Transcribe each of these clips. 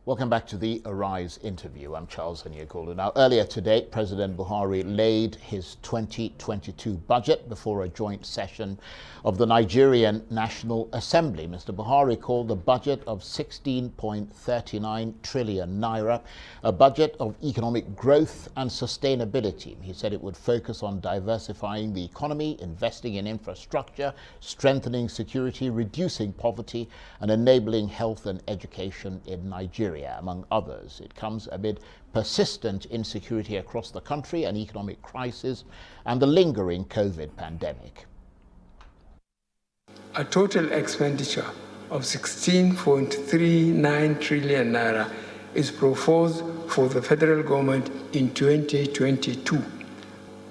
Welcome back to the Arise interview. I'm Charles Onyekolu. Now, earlier today, President Buhari laid his 2022 budget before a joint session of the Nigerian National Assembly. Mr. Buhari called the budget of 16.39 trillion naira a budget of economic growth and sustainability. He said it would focus on diversifying the economy, investing in infrastructure, strengthening security, reducing poverty, and enabling health and education in Nigeria, among others. It comes amid persistent insecurity across the country, an economic crisis, and the lingering COVID pandemic. A total expenditure of 16.39 trillion naira is proposed for the federal government in 2022.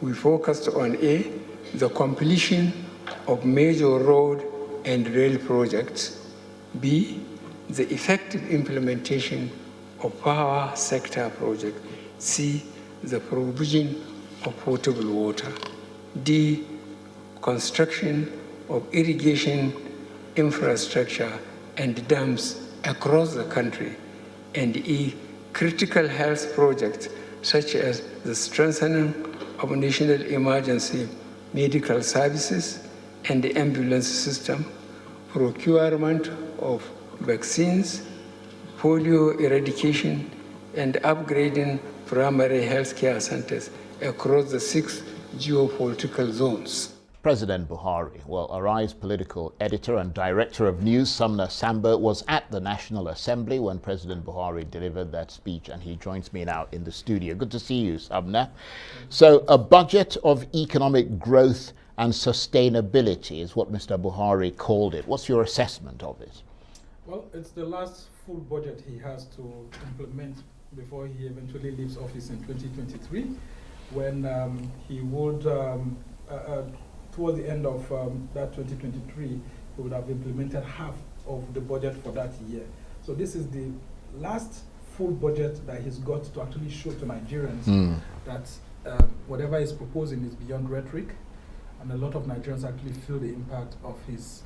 We focused on A, the completion of major road and rail projects, B, the effective implementation of power sector projects, C, the provision of potable water, D, construction of irrigation infrastructure and dams across the country, and E, critical health projects such as the strengthening of national emergency medical services and the ambulance system, procurement of vaccines, polio eradication, and upgrading primary health care centers across the 6 geopolitical zones. President Buhari, Arise political editor and director of news, Sumner Sambo, was at the National Assembly when President Buhari delivered that speech, and he joins me now in the studio. Good to see you, Sumner. So a budget of economic growth and sustainability is what Mr. Buhari called it. What's your assessment of it? Well, it's the last full budget he has to implement before he eventually leaves office in 2023, when he would, toward the end of that 2023, he would have implemented half of the budget for that year. So this is the last full budget that he's got to actually show to Nigerians that whatever he's proposing is beyond rhetoric, and a lot of Nigerians actually feel the impact of his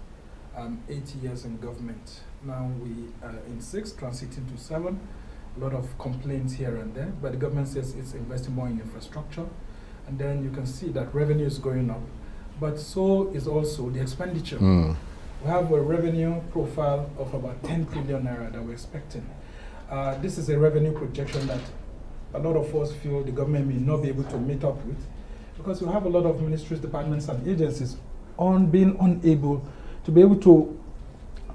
8 years in government. Now we are in 6, transiting to 7. A lot of complaints here and there, but the government says it's investing more in infrastructure. And then you can see that revenue is going up, but so is also the expenditure. We have a revenue profile of about 10 trillion naira that we're expecting. This is a revenue projection that a lot of us feel the government may not be able to meet up with, because we have a lot of ministries, departments, and agencies being unable to be able to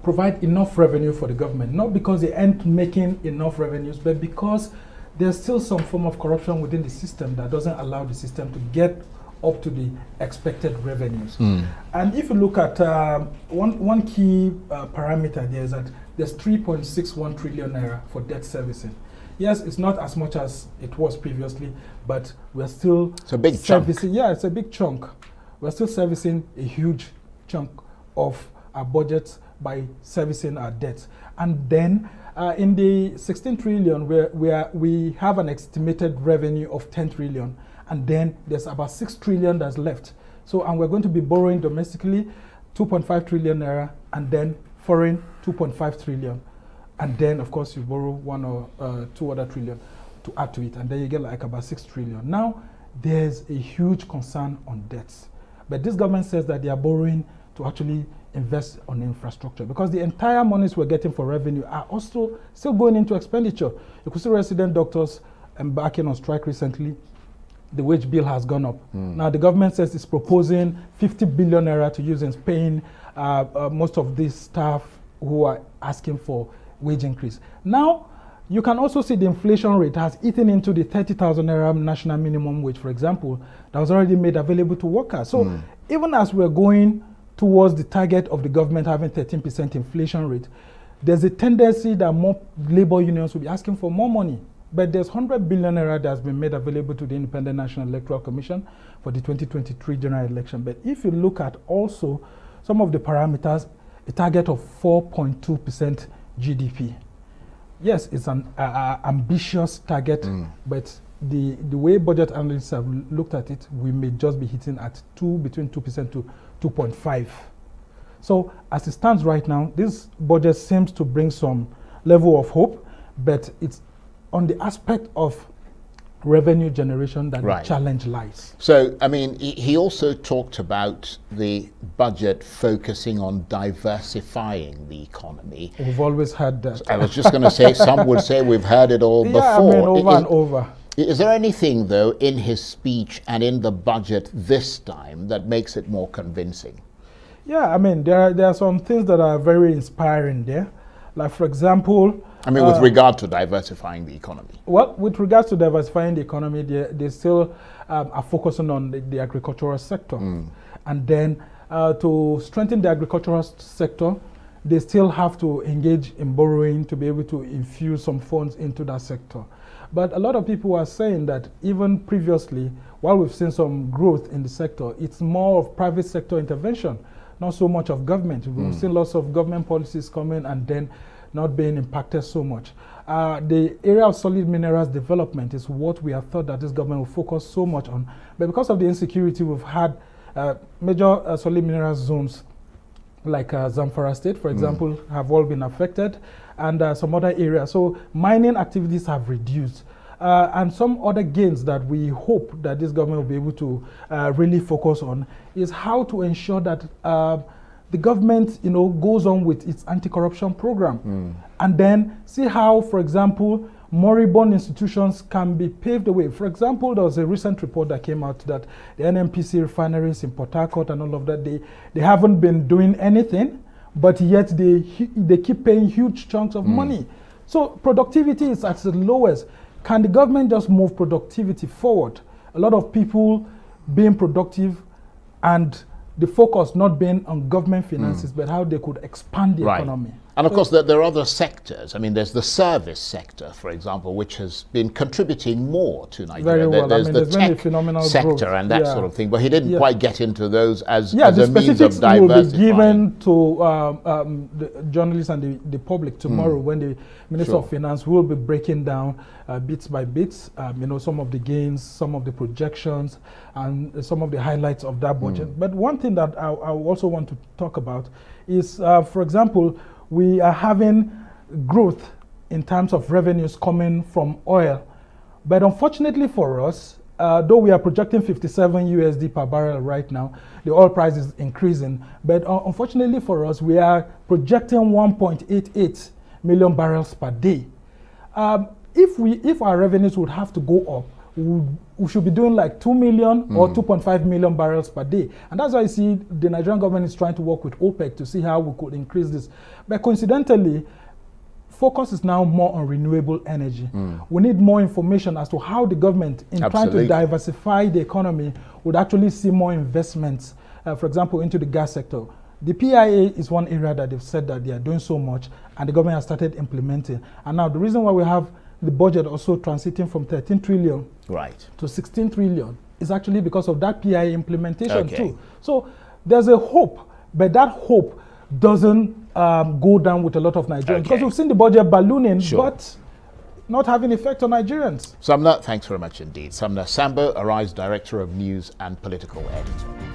provide enough revenue for the government, not because they aren't making enough revenues, but because there's still some form of corruption within the system that doesn't allow the system to get up to the expected revenues. And if you look at one key parameter there is that there's 3.61 trillion naira for debt servicing. Yes, it's not as much as it was previously, but we're still servicing. Yeah, it's a big chunk. We're still servicing a huge chunk of our budgets by servicing our debts. And then in the 16 trillion, we have an estimated revenue of 10 trillion. And then there's about 6 trillion that's left. So, and we're going to be borrowing domestically 2.5 trillion naira, and then foreign 2.5 trillion. And then, of course, you borrow 1 or 2 other trillion to add to it. And then you get like about 6 trillion. Now, there's a huge concern on debts. But this government says that they are borrowing to actually invest on infrastructure, because the entire monies we're getting for revenue are also still going into expenditure. You could see resident doctors embarking on strike recently. The wage bill has gone up. Now the government says it's proposing 50 billion naira to use in paying most of these staff who are asking for wage increase. Now you can also see the inflation rate has eaten into the 30,000 naira national minimum wage, for example, that was already made available to workers. So even as we're going towards the target of the government having 13% inflation rate, there's a tendency that more labor unions will be asking for more money. But there's 100 billion naira that has been made available to the Independent National Electoral Commission for the 2023 general election. But if you look at also some of the parameters, a target of 4.2% GDP. Yes, it's an ambitious target, but the way budget analysts have looked at it, we may just be hitting at between 2% to 2.5. So as it stands right now, this budget seems to bring some level of hope, but it's on the aspect of revenue generation that Right. the challenge lies. So, I mean, he also talked about the budget focusing on diversifying the economy. We've always had that. I was just going to say, some would say we've heard it all before. Yeah, I mean, over and over. Is there anything, though, in his speech and in the budget this time that makes it more convincing? Yeah, I mean, there are some things that are very inspiring there. Like, for example... I mean, with regard to diversifying the economy. Well, with regards to diversifying the economy, they still are focusing on the agricultural sector. And then to strengthen the agricultural sector, they still have to engage in borrowing to be able to infuse some funds into that sector. But a lot of people are saying that even previously, while we've seen some growth in the sector, it's more of private sector intervention, not so much of government. We've seen lots of government policies coming and then not being impacted so much. The area of solid minerals development is what we have thought that this government will focus so much on. But because of the insecurity, we've had major solid minerals zones like Zamfara State, for example, have all been affected, and some other areas. So mining activities have reduced. And some other gains that we hope that this government will be able to really focus on is how to ensure that the government, goes on with its anti-corruption program, and then see how, for example, moribund institutions can be paved away. For example, there was a recent report that came out that the NNPC refineries in Port Harcourt and all of that, they haven't been doing anything, but yet they keep paying huge chunks of money. So productivity is at the lowest. Can the government just move productivity forward? A lot of people being productive and the focus not being on government finances, but how they could expand the economy. And of course, there are other sectors. I mean, there's the service sector, for example, which has been contributing more to Nigeria. Very well. There's the tech sector growth. and that sort of thing, but he didn't quite get into those as the a means of specifics diversifying. will be given to the journalists and the public tomorrow when the Minister of Finance will be breaking down bits by bits, some of the gains, some of the projections, and some of the highlights of that budget. But one thing that I also want to talk about is, for example, we are having growth in terms of revenues coming from oil. But unfortunately for us, though we are projecting 57 USD per barrel right now, the oil price is increasing. But unfortunately for us, we are projecting 1.88 million barrels per day. If our revenues would have to go up, we should be doing like 2 million or 2.5 million barrels per day. And that's why you see the Nigerian government is trying to work with OPEC to see how we could increase this. But coincidentally, focus is now more on renewable energy. We need more information as to how the government, in trying to diversify the economy, would actually see more investments, for example, into the gas sector. The PIA is one area that they've said that they are doing so much, and the government has started implementing. And now the reason why we have the budget also transiting from 13 trillion to 16 trillion is actually because of that PIA implementation too. So there's a hope, but that hope doesn't go down with a lot of Nigerians because we've seen the budget ballooning, but not having effect on Nigerians. Sumner, thanks very much indeed. Sumner Sambo, Arise Director of News and Political Editor.